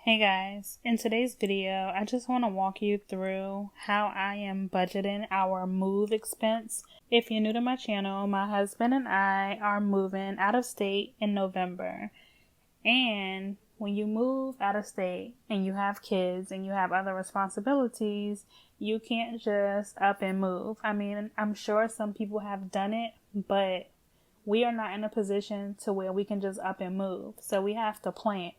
Hey guys, in today's video, I just want to walk you through how I am budgeting our move expense. If you're new to my channel, my husband and I are moving out of state in November. And when you move out of state and you have kids and you have other responsibilities, you can't just up and move. I mean, I'm sure some people have done it, but we are not in a position to where we can just up and move. So we have to plan.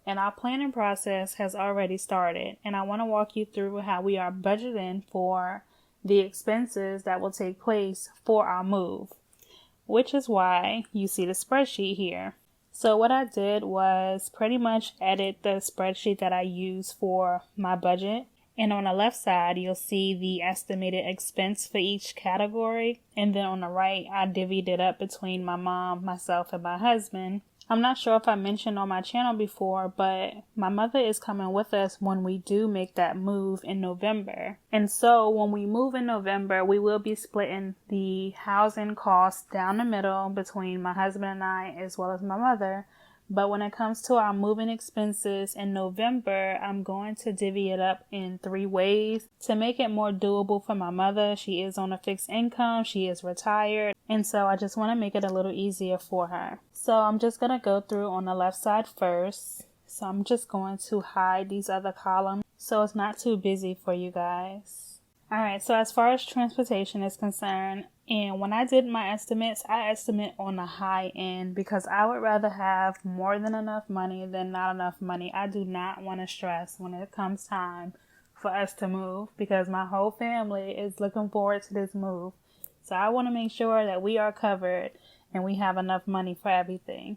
And our planning process has already started, and I want to walk you through how we are budgeting for the expenses that will take place for our move, which is why you see the spreadsheet here. So what I did was pretty much edit the spreadsheet that I use for my budget, and on the left side you'll see the estimated expense for each category, and then on the right I divvied it up between my mom, myself, and my husband. I'm not sure if I mentioned on my channel before, but my mother is coming with us when we do make that move in November. And so when we move in November, we will be splitting the housing costs down the middle between my husband and I, as well as my mother. But when it comes to our moving expenses in November, I'm going to divvy it up in 3 ways to make it more doable for my mother. She is on a fixed income. She is retired. And so I just want to make it a little easier for her. So I'm just going to go through on the left side first. So I'm just going to hide these other columns so it's not too busy for you guys. Alright, so as far as transportation is concerned, and when I did my estimates, I estimate on the high end because I would rather have more than enough money than not enough money. I do not want to stress when it comes time for us to move because my whole family is looking forward to this move. So I want to make sure that we are covered and we have enough money for everything.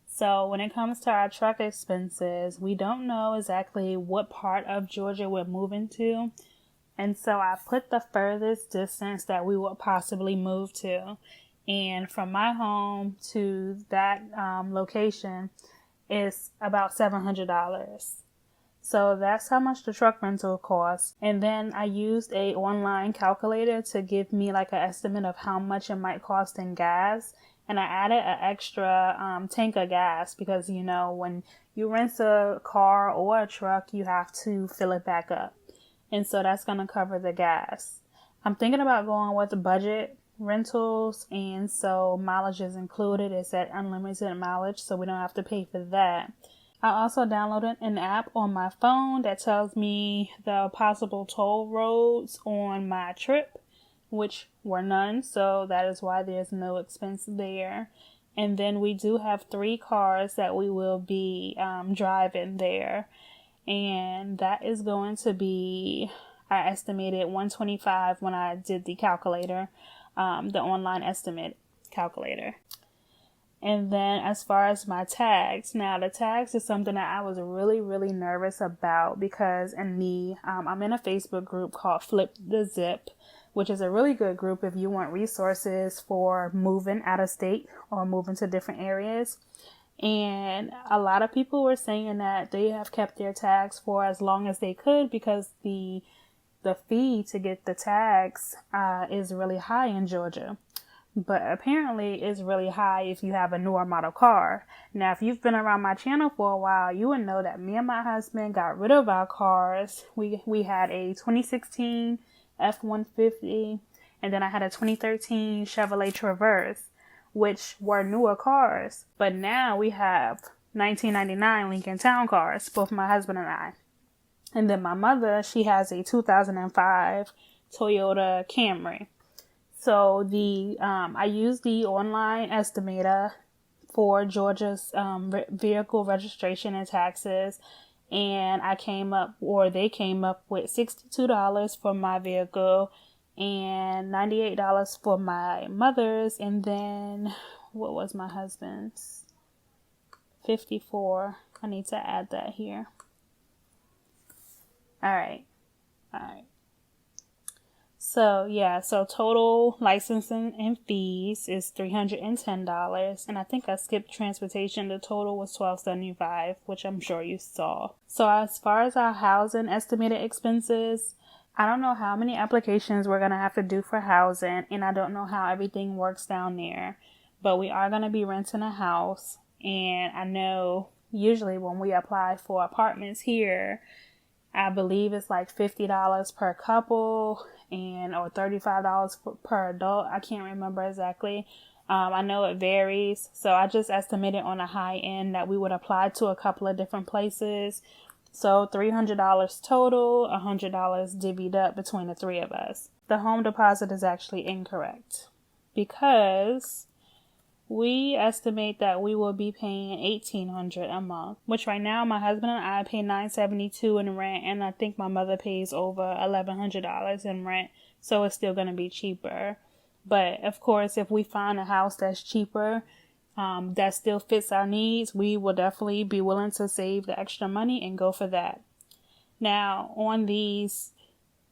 So when it comes to our truck expenses, we don't know exactly what part of Georgia we're moving to. And so I put the furthest distance that we would possibly move to. And from my home to that location is about $700. So that's how much the truck rental costs. And then I used a online calculator to give me like an estimate of how much it might cost in gas. And I added an extra tank of gas because, you know, when you rent a car or a truck, you have to fill it back up. And so that's going to cover the gas. I'm thinking about going with budget rentals, and so mileage is included. It's at unlimited mileage, so we don't have to pay for that. I also downloaded an app on my phone that tells me the possible toll roads on my trip, which were none, so that is why there's no expense there. And then we do have 3 cars that we will be driving there. And that is going to be, I estimated $125 when I did the calculator, the online estimate calculator. And then as far as my tags, now the tags is something that I was really nervous about because I'm in a Facebook group called Flip the Zip, which is a really good group if you want resources for moving out of state or moving to different areas. And a lot of people were saying that they have kept their tags for as long as they could because the fee to get the tags is really high in Georgia. But apparently it's really high if you have a newer model car. Now, if you've been around my channel for a while, you would know that me and my husband got rid of our cars. We had a 2016 F-150, and then I had a 2013 Chevrolet Traverse, which were newer cars. But now we have 1999 Lincoln Town cars, both my husband and I. And then my mother, she has a 2005 Toyota Camry. So I used the online estimator for Georgia's vehicle registration and taxes, and they came up with $62 for my vehicle and $98 for my mother's, and then what was my husband's? $54. I need to add that here. All right. So yeah, so total licensing and fees is $310, and I think I skipped transportation. The total was $1275, which I'm sure you saw. So as far as our housing estimated expenses, I don't know how many applications we're going to have to do for housing, and I don't know how everything works down there, but we are going to be renting a house, and I know usually when we apply for apartments here, I believe it's like $50 per couple or $35 per adult. I can't remember exactly. I know it varies. So I just estimated on a high end that we would apply to a couple of different places. So $300 total, $100 divvied up between the three of us. The home deposit is actually incorrect because we estimate that we will be paying $1,800 a month, which right now my husband and I pay $972 in rent, and I think my mother pays over $1,100 in rent, so it's still going to be cheaper. But of course, if we find a house that's cheaper, that still fits our needs, we will definitely be willing to save the extra money and go for that. Now, on these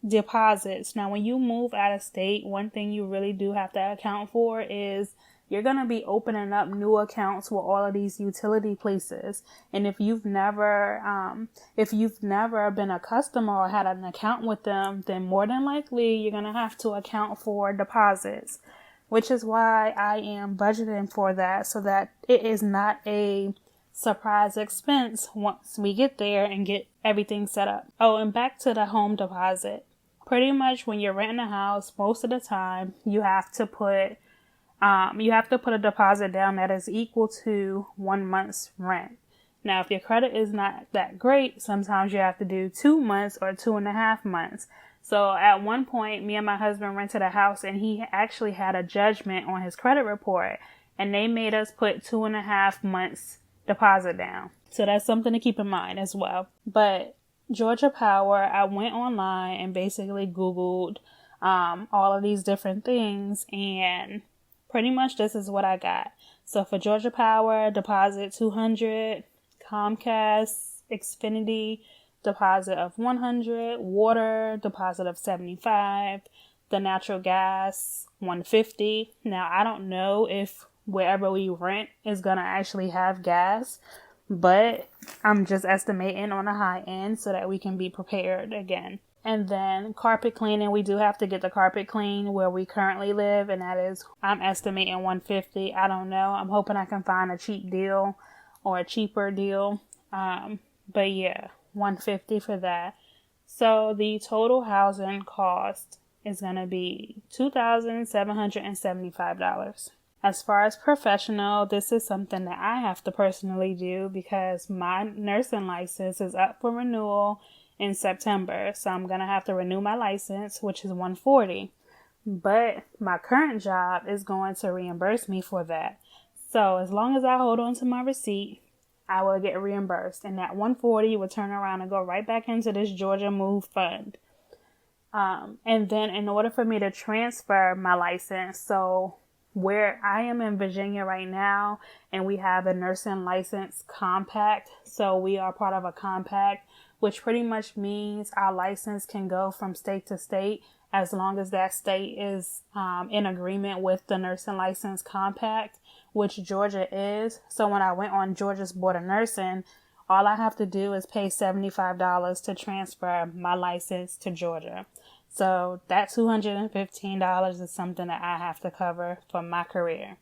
deposits, when you move out of state, one thing you really do have to account for is you're going to be opening up new accounts with all of these utility places. And if you've never been a customer or had an account with them, then more than likely you're going to have to account for deposits, which is why I am budgeting for that so that it is not a surprise expense once we get there and get everything set up. Oh, and back to the home deposit. Pretty much when you're renting a house, most of the time you have to put a deposit down that is equal to 1 month's rent. Now, if your credit is not that great, sometimes you have to do 2 months or 2.5 months. So at one point, me and my husband rented a house and he actually had a judgment on his credit report and they made us put 2.5 months deposit down. So that's something to keep in mind as well. But Georgia Power, I went online and basically Googled all of these different things, and pretty much this is what I got. So for Georgia Power, deposit $200, Comcast, Xfinity, deposit of $100, water, deposit of $75, the natural gas, $150. Now, I don't know if wherever we rent is going to actually have gas, but I'm just estimating on a high end so that we can be prepared again. And then carpet cleaning, we do have to get the carpet cleaned where we currently live, and that is, I'm estimating $150. I don't know. I'm hoping I can find a cheap deal or a cheaper deal. But yeah, $150 for that. So the total housing cost is going to be $2,775. As far as professional, this is something that I have to personally do because my nursing license is up for renewal in September. So I'm going to have to renew my license, which is $140. But my current job is going to reimburse me for that. So as long as I hold on to my receipt, I will get reimbursed. And that $140 will turn around and go right back into this Georgia Move Fund. And then in order for me to transfer my license, so where I am in Virginia right now, and we have a nursing license compact. So we are part of a compact, which pretty much means our license can go from state to state as long as that state is in agreement with the nursing license compact, which Georgia is. So when I went on Georgia's Board of Nursing, all I have to do is pay $75 to transfer my license to Georgia. So that $215 is something that I have to cover for my career.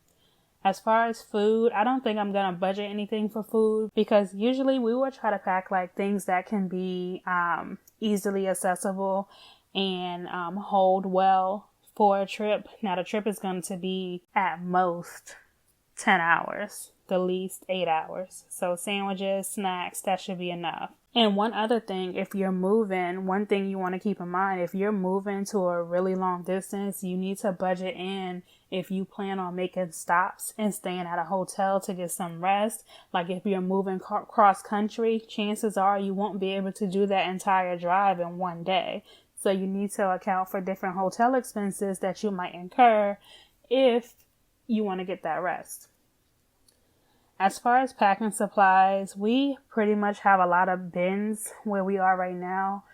As far as food, I don't think I'm going to budget anything for food because usually we will try to pack like things that can be easily accessible and hold well for a trip. Now the trip is going to be at most 10 hours, the least 8 hours. So sandwiches, snacks, that should be enough. And one other thing, if you're moving, one thing you want to keep in mind, if you're moving to a really long distance, you need to budget in if you plan on making stops and staying at a hotel to get some rest. Like if you're moving cross country, chances are you won't be able to do that entire drive in one day. So you need to account for different hotel expenses that you might incur if you want to get that rest. As far as packing supplies, we pretty much have a lot of bins where we are right now.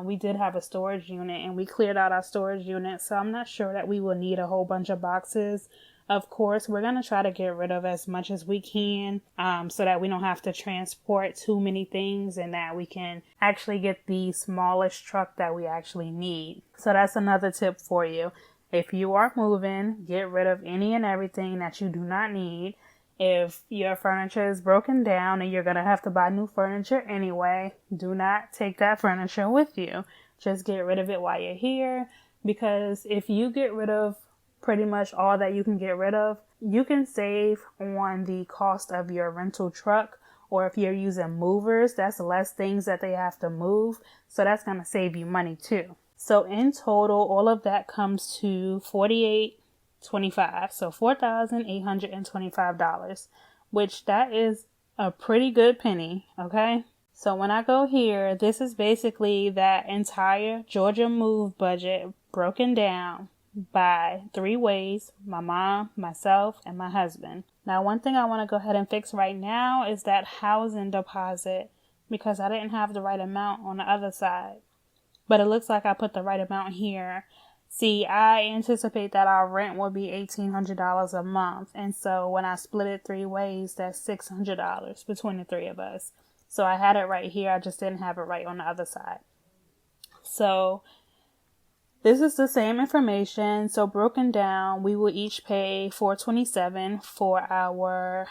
We did have a storage unit and we cleared out our storage unit, so I'm not sure that we will need a whole bunch of boxes. Of course, we're going to try to get rid of as much as we can so that we don't have to transport too many things and that we can actually get the smallest truck that we actually need. So that's another tip for you. If you are moving, get rid of any and everything that you do not need. If your furniture is broken down and you're going to have to buy new furniture anyway, do not take that furniture with you. Just get rid of it while you're here, because if you get rid of pretty much all that you can get rid of, you can save on the cost of your rental truck. Or if you're using movers, that's less things that they have to move. So that's going to save you money too. So in total, all of that comes to $48.25. So $4,825, which that is a pretty good penny. Okay. So when I go here, this is basically that entire Georgia move budget broken down by 3 ways: my mom, myself, and my husband. Now, one thing I want to go ahead and fix right now is that housing deposit, because I didn't have the right amount on the other side. But it looks like I put the right amount here. See, I anticipate that our rent will be $1,800 a month. And so when I split it 3 ways, that's $600 between the 3 of us. So I had it right here. I just didn't have it right on the other side. So this is the same information. So broken down, we will each pay $427 for our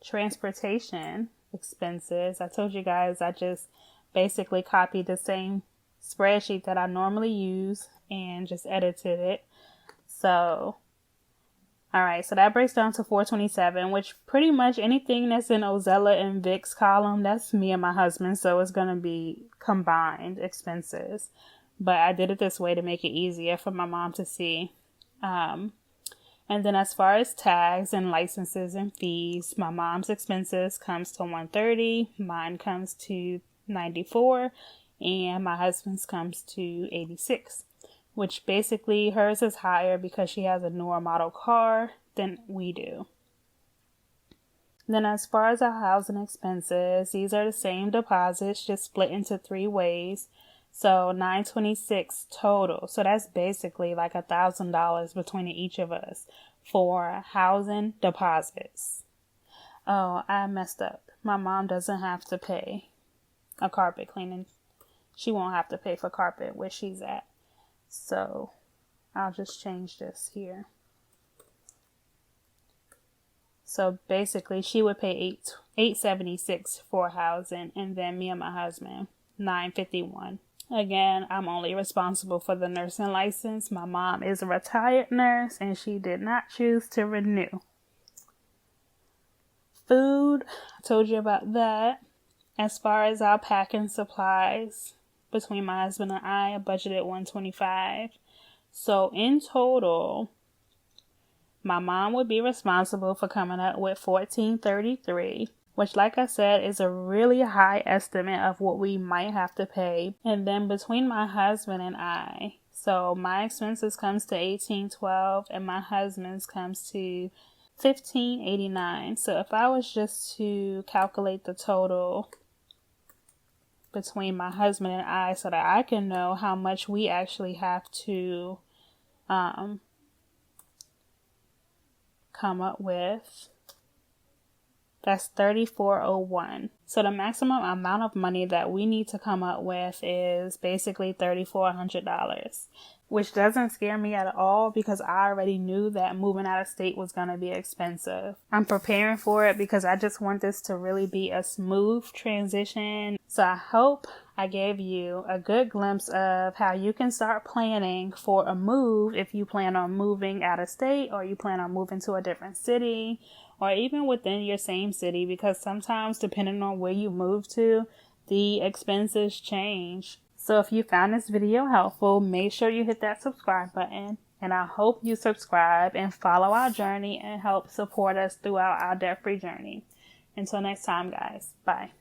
transportation expenses. I told you guys I just basically copied the same spreadsheet that I normally use and just edited it. So all right, so that breaks down to $427, which pretty much anything that's in OZELLA and VIX column, that's me and my husband. So it's going to be combined expenses. But I did it this way to make it easier for my mom to see. And then as far as tags and licenses and fees, my mom's expenses comes to $130, mine comes to $94, and my husband's comes to $86. Which basically hers is higher because she has a newer model car than we do. Then as far as our housing expenses, these are the same deposits, just split into 3 ways. So $926 total. So that's basically like $1,000 between each of us for housing deposits. Oh, I messed up. My mom doesn't have to pay a carpet cleaning. She won't have to pay for carpet where she's at. So I'll just change this here. So basically she would pay $876 for housing, and then me and my husband $951. Again, I'm only responsible for the nursing license. My mom is a retired nurse and she did not choose to renew. Food, I told you about that. As far as our packing supplies, between my husband and I budgeted $125. So in total, my mom would be responsible for coming up with $1,433, which, like I said, is a really high estimate of what we might have to pay. And then between my husband and I, so my expenses comes to $1,812 and my husband's comes to $1,589. So if I was just to calculate the total between my husband and I so that I can know how much we actually have to come up with, that's $3,401. So the maximum amount of money that we need to come up with is basically $3,400, which doesn't scare me at all because I already knew that moving out of state was going to be expensive. I'm preparing for it because I just want this to really be a smooth transition. So I hope I gave you a good glimpse of how you can start planning for a move if you plan on moving out of state or you plan on moving to a different city or even within your same city, because sometimes depending on where you move to, the expenses change. So if you found this video helpful, make sure you hit that subscribe button, and I hope you subscribe and follow our journey and help support us throughout our debt-free journey. Until next time, guys. Bye.